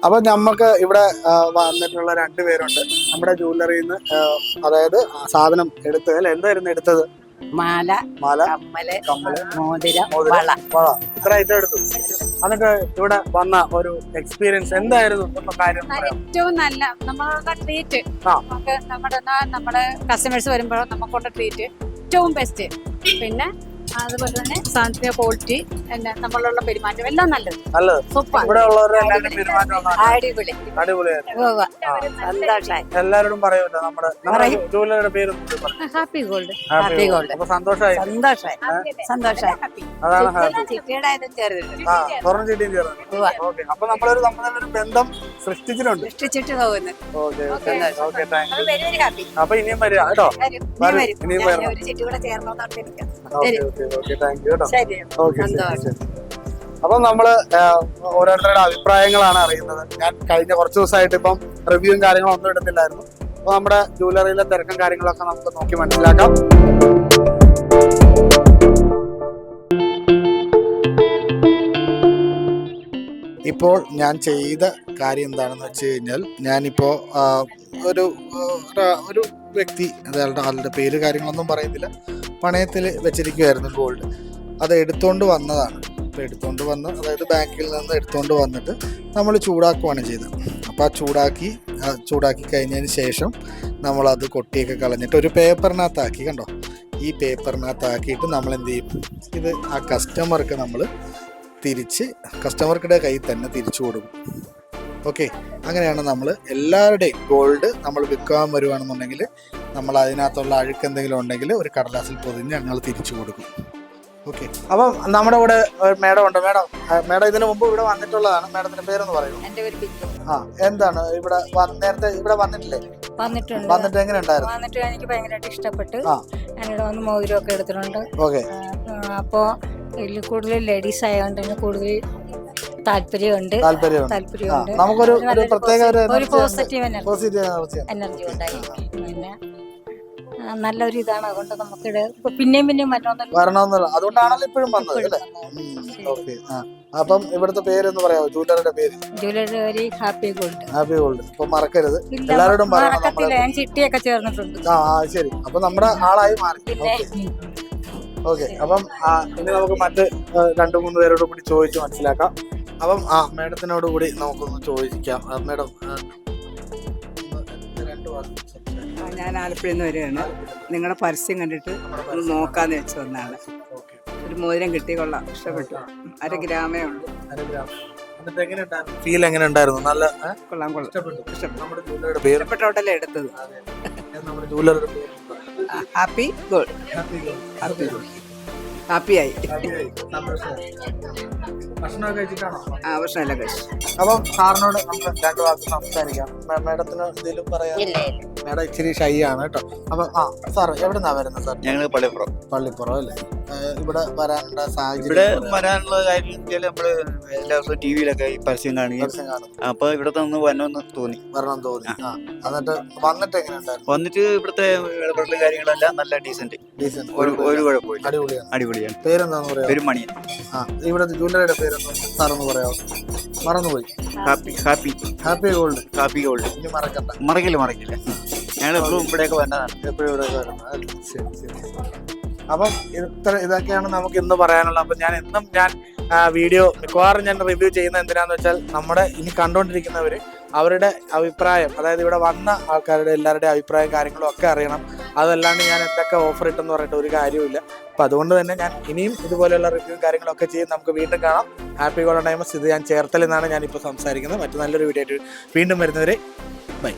അപ്പൊ നമുക്ക് ഇവിടെ വന്നിട്ടുള്ള രണ്ടുപേരുണ്ട് നമ്മുടെ ജ്വല്ലറിയിൽ നിന്ന്. അതായത് സാധനം എടുത്തത് അല്ലെ, എന്തായിരുന്നു എടുത്തത്? മാല, കമ്മല്, മോതിരം, വള. ഇത്ര ഐറ്റം എടുത്തു. എന്നിട്ട് ഇവിടെ വന്ന ഒരു എക്സ്പീരിയൻസ് എന്തായിരുന്നു? ഏറ്റവും നല്ല നമ്മളുടെ ട്രീറ്റ്, നമ്മുടെ കസ്റ്റമേഴ്സ് വരുമ്പോൾ നമുക്കുള്ള ട്രീറ്റ് ഏറ്റവും ബെസ്റ്റ്. പിന്നെ അതുപോലെ തന്നെ സാധനത്തിന്റെ ക്വാളിറ്റി, നമ്മളുള്ള പെരുമാറ്റം എല്ലാം നല്ലത്. സന്തോഷമായി. എല്ലാവരോടും പറയുമല്ലോ നമ്മുടെ ജൂവലറിയുടെ പേര് ഹാപ്പി ഗോൾഡ്. Happy gold. സന്തോഷമായി. അതാണ് സ്വർണ്ണം ചീട്ടിയും ചേർന്നു. അപ്പൊ നമ്മളൊരു തമ്മിലൊരു ബന്ധം സൃഷ്ടിച്ചിട്ടുണ്ട്. അപ്പൊ ഇനിയും വരിക കേട്ടോ. ഇനിയും വരണം. അപ്പൊ നമ്മള് ഓരോരുത്തരുടെ അഭിപ്രായങ്ങളാണ് അറിയുന്നത്. ഞാൻ കഴിഞ്ഞ കുറച്ച് ദിവസമായിട്ട് ഇപ്പം റിവ്യൂവും കാര്യങ്ങളും ഒന്നും ഇടുന്നില്ലായിരുന്നു. അപ്പൊ നമ്മുടെ ജ്വല്ലറിയിലെ തിരക്കും കാര്യങ്ങളൊക്കെ നമുക്ക് നോക്കി മനസ്സിലാക്കാം. ഇപ്പോൾ ഞാൻ ചെയ്ത കാര്യം എന്താണെന്ന് വെച്ച് കഴിഞ്ഞാൽ, ഞാനിപ്പോ ഒരു വ്യക്തി, ആളുടെ പേര് കാര്യങ്ങളൊന്നും പറയുന്നില്ല, പണയത്തിൽ വെച്ചിരിക്കുമായിരുന്നു ഗോൾഡ്. അത് എടുത്തുകൊണ്ട് വന്നതാണ്. അപ്പോൾ എടുത്തുകൊണ്ട് വന്ന്, അതായത് ബാങ്കിൽ നിന്ന് എടുത്തുകൊണ്ട് വന്നിട്ട് നമ്മൾ ചൂടാക്കുകയാണ് ചെയ്തത്. അപ്പോൾ ആ ചൂടാക്കി കഴിഞ്ഞതിന് ശേഷം നമ്മളത് കൊട്ടിയൊക്കെ കളഞ്ഞിട്ട് ഒരു പേപ്പറിനകത്താക്കി, കണ്ടോ, ഈ പേപ്പറിനകത്താക്കിയിട്ട് നമ്മൾ എന്ത് ചെയ്യും, ഇത് ആ കസ്റ്റമർക്ക് നമ്മൾ കസ്റ്റമർക്കുടെ കയ്യിൽ തന്നെ തിരിച്ചു കൊടുക്കും. ഓക്കെ, അങ്ങനെയാണ് നമ്മൾ എല്ലാവരുടെയും ഗോൾഡ് നമ്മൾ വിൽക്കാൻ വരുവാണെന്നുണ്ടെങ്കിൽ നമ്മൾ അതിനകത്തുള്ള അഴുക്ക് എന്തെങ്കിലും ഉണ്ടെങ്കിൽ ഒരു കടലാസിൽ പൊതിഞ്ഞ് ഞങ്ങൾ തിരിച്ചു കൊടുക്കും. ഓക്കെ, അപ്പം നമ്മുടെ കൂടെ മേഡം ഉണ്ട്. മേഡം ഇതിനു മുമ്പ് ഇവിടെ വന്നിട്ടുള്ളതാണ്. മേഡത്തിന്റെ പേരൊന്ന് പറയൂ. എന്താണ് ഇവിടെ നേരത്തെ ഇവിടെ വന്നിട്ടില്ലേ? വന്നിട്ട് എങ്ങനെ ഉണ്ടായിരുന്നു? വന്നിട്ട് എനിക്ക് ഭയങ്കരമായിട്ട് ഇഷ്ടപ്പെട്ടു. ഞാനിവിടെ വന്ന് മോതിരമൊക്കെ എടുത്തിട്ടുണ്ട്. ഓക്കെ, അപ്പോ ഇതിൽ കൂടുതൽ ലേഡീസ് ആയതുകൊണ്ട് തന്നെ കൂടുതൽ താല്പര്യമുണ്ട്. നമുക്കൊരു പ്രത്യേക ഒരു പോസിറ്റീവ് എനർജി ഉണ്ടായി. പിന്നെ നല്ലൊരു ഇതാണ്. അതുകൊണ്ട് നമുക്ക് പിന്നെയും വരണമെന്നല്ല, അതുകൊണ്ടാണല്ലോ ഇപ്പോഴും വന്നത് അല്ലേ? ഓക്കെ, അപ്പം ഇവിടുത്തെ പേരൊന്ന് പറയാമോ? ജ്വല്ലറിയുടെ പേര് ഹാപ്പി ഗോൾഡ്. Happy gold. അപ്പൊ മറക്കരുത്, എല്ലാവരോടും മറക്കത്തില്ല. ഞാൻ ചിട്ടിയൊക്കെ ചേർന്നിട്ടുണ്ട്. ശരി, അപ്പൊ നമ്മുടെ ആളായി മാറി. ഓക്കെ, അപ്പം ഇനി നമുക്ക് മറ്റ് 2-3 പേരോട് കൂടി ചോദിച്ച് മനസ്സിലാക്കാം. അപ്പം മേഡത്തിനോട് കൂടി നമുക്കൊന്ന് ചോദിക്കാം. മേഡം, ഞാൻ ആലപ്പുഴയിൽ നിന്ന് വരികയാണ്. നിങ്ങളുടെ പരസ്യം കണ്ടിട്ട് ഒന്ന് നോക്കാന്ന് വെച്ച് വന്നാണ്. ഒരു മോതിരം കിട്ടി, കൊള്ളാം, ഇഷ്ടപ്പെട്ടു. 1 ഗ്രാമേ ഉള്ളൂ. ഫീൽ എങ്ങനെ ഉണ്ടായിരുന്നു? നല്ല കൊള്ളാം. ഇഷ്ടപ്പെട്ട ഹോട്ടലേ എടുത്തത്. Happy gold. ഹാപ്പിയായി. ഭക്ഷണമൊക്കെ കഴിച്ചിട്ടാണോ? ഭക്ഷണമെല്ലാം കഴിച്ചു. അപ്പം സാറിനോട് നമുക്ക് 2 വാക്ക് സംസാരിക്കാം. മേഡത്തിന് എന്തെങ്കിലും പറയാം? മേഡം ഇച്ചിരി ഷൈ ആണ് കേട്ടോ. അപ്പൊ സാർ എവിടുന്നാ വരുന്നത്? സാർ ഞങ്ങൾ പള്ളിപ്പുറം അല്ലേ? ഇവിടെ വരാനുള്ള സാഹചര്യം? ഇവിടെ വരാനുള്ള കാര്യം വെച്ചാൽ നമ്മള് എല്ലാ ദിവസവും ടി വിയിലൊക്കെ ഈ പരസ്യം കാണുകയും, അപ്പൊ ഇവിടെ നിന്ന് വരണമെന്ന് തോന്നി. എന്നിട്ട് വന്നിട്ട് എങ്ങനെ ഉണ്ടായിരുന്നു? വന്നിട്ട് ഇവിടുത്തെ ഇടപെടലും കാര്യങ്ങളെല്ലാം നല്ല ഡീസന്റ്. ഒരു കുഴപ്പമില്ല, അടിപൊളിയാണ്. പേരെന്താന്ന് പറയാ? പേര് മണിയൻ. ഇവിടുത്തെ ജ്വല്ലറിയുടെ പേരൊന്നും സാറൊന്ന് പറയാമോ? മറന്നുപോയി. Happy gold. ഇനി മറക്കില്ല. ഞങ്ങൾ എപ്പോഴും ഇവിടെയൊക്കെ വന്നതാണ്. അപ്പം ഇതൊക്കെയാണ് നമുക്ക് ഇന്ന് പറയാനുള്ളത്. അപ്പം ഞാൻ വീഡിയോ മിക്കവാറും ഞാൻ റിവ്യൂ ചെയ്യുന്നത് എന്തിനാന്ന് വെച്ചാൽ, നമ്മുടെ ഇനി കണ്ടുകൊണ്ടിരിക്കുന്നവർ അവരുടെ അഭിപ്രായം, അതായത് ഇവിടെ വന്ന ആൾക്കാരുടെ എല്ലാവരുടെയും അഭിപ്രായം കാര്യങ്ങളും ഒക്കെ അറിയണം. അതല്ലാണ്ട് ഞാൻ എന്തൊക്കെ ഓഫർ ഇട്ടെന്ന് പറഞ്ഞിട്ട് ഒരു കാര്യമില്ല. അപ്പം അതുകൊണ്ട് തന്നെ ഞാൻ ഇനിയും ഇതുപോലെയുള്ള റിവ്യൂ കാര്യങ്ങളൊക്കെ ചെയ്ത് നമുക്ക് വീണ്ടും കാണാം. Happy golden diamonds. ഇത് ഞാൻ ചേർത്തലിൽ നിന്നാണ് ഞാനിപ്പോൾ സംസാരിക്കുന്നത്. മറ്റു നല്ലൊരു വീഡിയോ ആയിട്ട് വീണ്ടും വരുന്നവരെ ബൈ.